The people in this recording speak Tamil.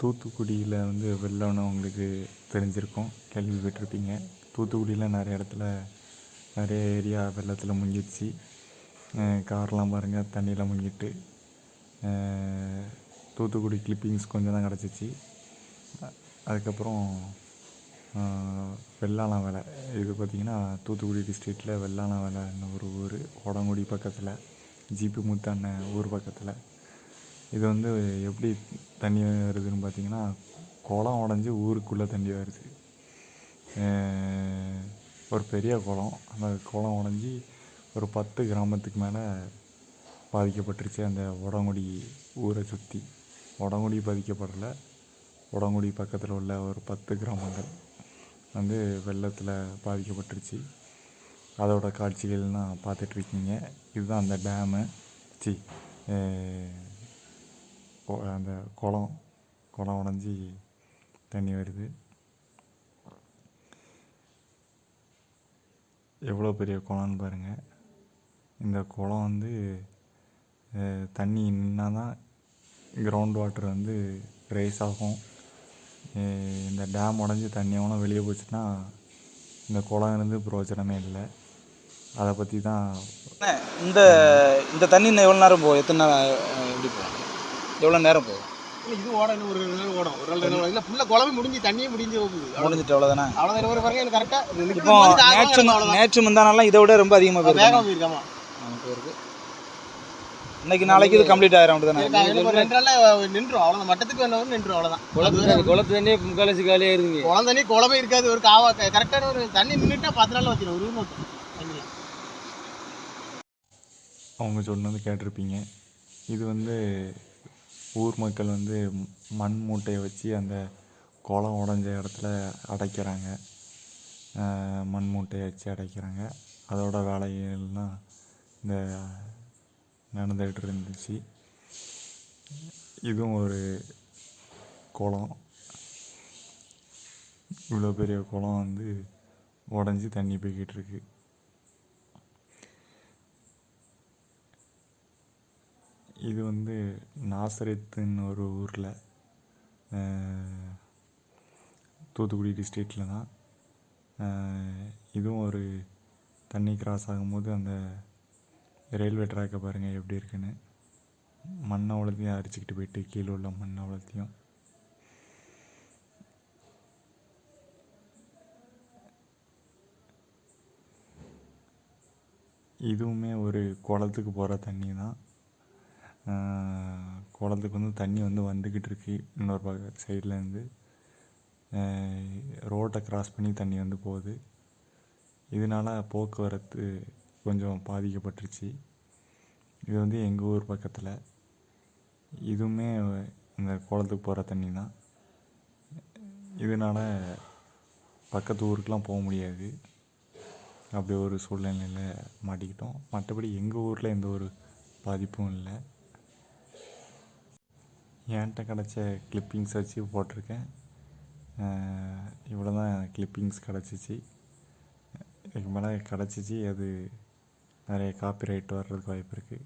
தூத்துக்குடியில் வந்து வெள்ளம்னு உங்களுக்கு தெரிஞ்சிருக்கும், கேள்விப்பட்டிருப்பீங்க. தூத்துக்குடியில் நிறைய இடத்துல நிறைய ஏரியா வெள்ளத்தில் முங்கிடுச்சு. கார்லாம் பாருங்கள் தண்ணியில் முங்கிட்டு. தூத்துக்குடி கிளிப்பிங்ஸ் கொஞ்சம் தான் கிடச்சிச்சு. அதுக்கப்புறம் வெள்ளாளம் வேலை, இது பார்த்திங்கன்னா தூத்துக்குடி டிஸ்ட்ரிக்டில் வெள்ளாளம் வேலைன்னு ஒரு ஊர், கொடங்குடி பக்கத்தில், ஜிபி முத்தண்ணன் ஊர் பக்கத்தில். இது வந்து எப்படி தண்ணி வருதுன்னு பார்த்திங்கன்னா, குளம் உடஞ்சி ஊருக்குள்ளே தண்ணி வருது. ஒரு பெரிய குளம், அந்த குளம் உடஞ்சி ஒரு 10 கிராமத்துக்கு மேலே பாதிக்கப்பட்டுருச்சு. அந்த உடங்குடி ஊரை சுற்றி உடங்குடி பாதிக்கப்படலை, உடங்குடி பக்கத்தில் உள்ள ஒரு 10 கிராமங்கள் வந்து வெள்ளத்தில் பாதிக்கப்பட்டுருச்சு. அதோட காட்சிகள்லாம் பார்த்துட்ருக்கீங்க. இதுதான் அந்த டேமு, அந்த குளம் உடஞ்சி தண்ணி வருது. எவ்வளோ பெரிய குளம்னு பாருங்கள். இந்த குளம் வந்து தண்ணி நின்னால் தான் கிரவுண்ட் வாட்டர் வந்து ரைஸ் ஆகும். இந்த டேம் உடஞ்சி தண்ணி எவ்வளோ வெளியே போச்சுன்னா இந்த குளம் இருந்து பிரயோஜனமே இல்லை. அதை பற்றி தான் இந்த தண்ணி இன்னும் எவ்வளோ நேரம் போகும், எத்தனை எப்படி போகும், எவ்வளோ நேரம் போகும்? இது ஓடும், ஒரு 2 நாள் ஓடும், ஒரு 2 நாள் இல்லை, ஃபுல்லாக குளமே முடிஞ்சு தண்ணியே முடிஞ்சிட்டு அவ்வளோதானே. அவ்வளோதான் ஒரு பாருங்க, கரெக்டாக. இப்போ நேற்று முந்தானாலாம் இதை விட ரொம்ப அதிகமாக வேகம் போயிருக்காமா போயிருக்கு. இன்னைக்கு நாளைக்கு இது கம்ப்ளீட் ஆயிரும். அப்படிதானே 2 நாள்ல நின்றும், அவ்வளோதான், மட்டத்துக்கு வேணும் நின்றும், அவ்வளோதான். குளத்து தண்ணியே முக்கால்வாசி காலியாக இருக்குங்க. குளம் தண்ணி குளமே இருக்காது, ஒரு கரெக்டான ஒரு தண்ணி நின்றுட்டா 10 நாள் வச்சிடும், ஒரு ஊர் தண்ணி. அவங்க சொன்னது கேட்டிருப்பீங்க. இது வந்து ஊர் மக்கள் வந்து மண் மூட்டையை வச்சு அந்த குளம் உடஞ்ச இடத்துல அடைக்கிறாங்க. மண் மூட்டையை வச்சு அடைக்கிறாங்க. அதோட வேலைகள்லாம் இந்த நடந்துகிட்டு இருந்துச்சு. இதுவும் ஒரு குளம், இவ்வளோ பெரிய குளம் வந்து உடஞ்சி தண்ணி போய்கிட்டு இருக்கு. இது வந்து நாசரேத்துன்னு ஒரு ஊரில், தூத்துக்குடி டிஸ்ட்ரிக்டில் தான். இதுவும் ஒரு தண்ணி கிராஸ் ஆகும்போது அந்த ரயில்வே ட்ராக்கை பாருங்கள் எப்படி இருக்குன்னு. மண்ணை அவ்வளோத்தையும் அரிச்சிக்கிட்டு போயிட்டு கீழே உள்ள மண்ணை அவ்வளோத்தையும். இதுவுமே ஒரு குளத்துக்கு போகிற தண்ணி தான். குளத்துக்கு வந்து தண்ணி வந்து வந்துக்கிட்டு இருக்கு. இன்னொரு சைட்லேருந்து ரோட்டை கிராஸ் பண்ணி தண்ணி வந்து போகுது. இதனால் போக்குவரத்து கொஞ்சம் பாதிக்கப்பட்டுருச்சு. இது வந்து எங்கள் ஊர் பக்கத்தில். இதுவுமே இந்த குளத்துக்கு போகிற தண்ணி தான். இதனால் பக்கத்து ஊருக்கெலாம் போக முடியாது. அப்படி ஒரு சூழ்நிலையில் மாட்டிக்கிட்டோம். மற்றபடி எங்கள் ஊரில் எந்த ஒரு பாதிப்பும் இல்லை. என்கிட்ட கிடச்ச கிளிப்பிங்ஸ் வச்சு போட்டிருக்கேன். இவ்வளோ தான் கிளிப்பிங்ஸ் கிடச்சிச்சு. இதுக்கு மேலே கிடச்சிச்சு, அது நிறைய காப்பிரைட் வர்றதுக்கு வாய்ப்பு இருக்குது.